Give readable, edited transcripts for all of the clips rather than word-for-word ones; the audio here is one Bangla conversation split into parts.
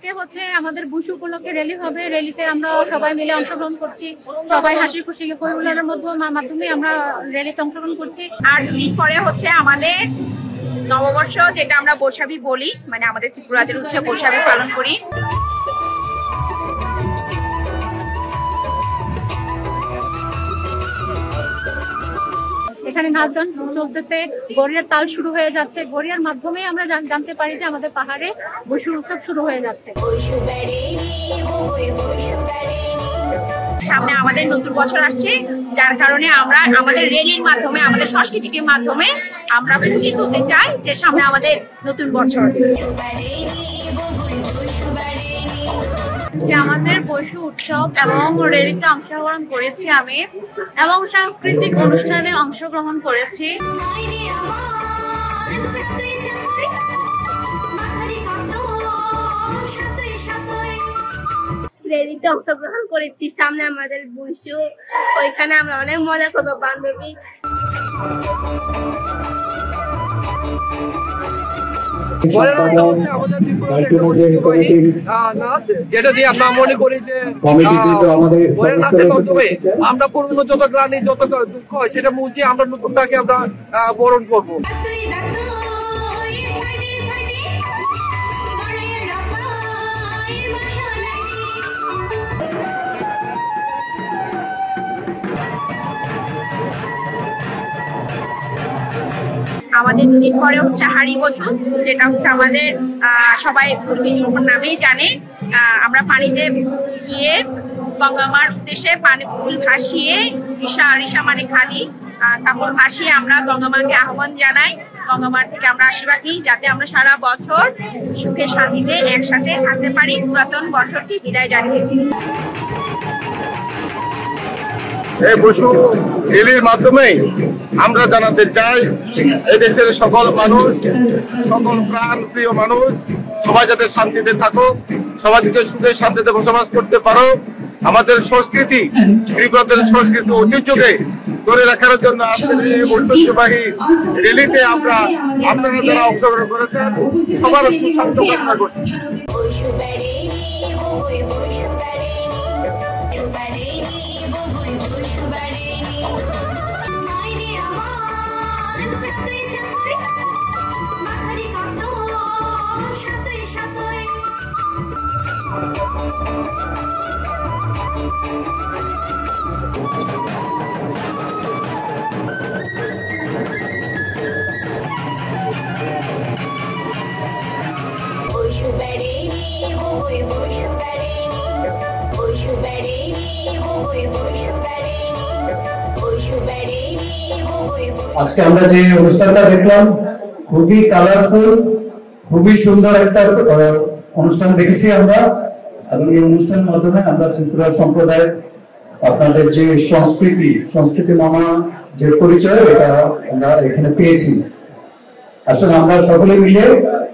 আজকে হচ্ছে আমাদের বুশু উপলক্ষে র্যালি হবে। র্যালিতে আমরা সবাই মিলে অংশগ্রহণ করছি। সবাই হাসি খুশি হই হুল্লোড়ের মাধ্যমে আমরা র্যালিতে অংশগ্রহণ করছি। আর দুদিন পরে হচ্ছে আমাদের নববর্ষ, যেটা আমরা বৈশাখী বলি, মানে আমাদের ত্রিপুরাদের উৎসব বৈশাখী পালন করি। এখানে নাচ গান চলতেছে, গড়িয়ার তাল শুরু হয়ে যাচ্ছে। গড়িয়ার মাধ্যমে আমরা জানতে পারি যে আমাদের পাহাড়ে বৈশু উৎসব শুরু হয়ে যাচ্ছে। সামনে আমাদের নতুন বছর আসছে, যার কারণে আমরা আমাদের র্যালির মাধ্যমে, আমাদের সংস্কৃতির মাধ্যমে আমরা ফুটিয়ে তুলতে চাই যে সামনে আমাদের নতুন বছর। আমাদের বৈশু উৎসব এবং র্যালিতে অংশগ্রহণ করেছি আমি, এবং সাংস্কৃতিক অনুষ্ঠানে অংশগ্রহণ করেছি। র্যালিতে অংশগ্রহণ করেছি, সামনে আমাদের বৈশু, ওইখানে আমরা অনেক মজা করবো বান্ধবী। যেটা দিয়ে আমরা মনে করি যে আমরা পুরনো যত গ্লানি যত দুঃখ হয় সেটা মুছিয়ে আমরা নতুনটাকে আমরা বরণ করবো। আমাদের দুদিন পরে হচ্ছে হাড়ি বসু, যেটা হচ্ছে আমাদের সবাই ফুলবিশুর নামেই জানে। আমরা পানিতে গিয়ে গঙ্গামার উদ্দেশ্যে পানি ফুল ভাসিয়ে, ঋষা মানে খালি কাপড় ভাসিয়ে আমরা গঙ্গামাকে আহ্বান জানাই। গঙ্গামার থেকে আমরা আশীর্বাদ নিই যাতে আমরা সারা বছর সুখে শান্তিতে একসাথে থাকতে পারি, পুরাতন বছরটি বিদায় জানিয়ে। এই বৈশু র্যালির মাধ্যমে আমরা জানাতে চাই এদেশের সকল মানুষ, সকল প্রাণ প্রিয় মানুষ সবাই যাতে শান্তিতে থাকো, সবাই যাতে সুখে শান্তিতে বসবাস করতে পারো। আমাদের সংস্কৃতি, ত্রিপুরাদের সংস্কৃতি ঐতিহ্যকে ধরে রাখার জন্য আজকের এই ঐতিহ্যবাহী র্যালিতে আপনারা যারা অংশগ্রহণ করেছেন সবার সুস্বাস্থ্য কামনা করছি। আজকে আমরা যে অনুষ্ঠানটা দেখলাম খুবই কালারফুল, খুবই সুন্দর একটা অনুষ্ঠান দেখেছি আমরা, এবং এই অনুষ্ঠানের মাধ্যমে আমরা ত্রিপুরা সম্প্রদায়ের আপনাদের যে সংস্কৃতি নামা যে পরিচয়, এটা আমরা এখানে পেয়েছি। আসলে আমরা সকলে মিলে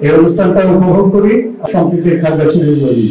এই অনুষ্ঠানটা উপভোগ করি, সম্প্রীতির খাদ্য সুযোগ করি।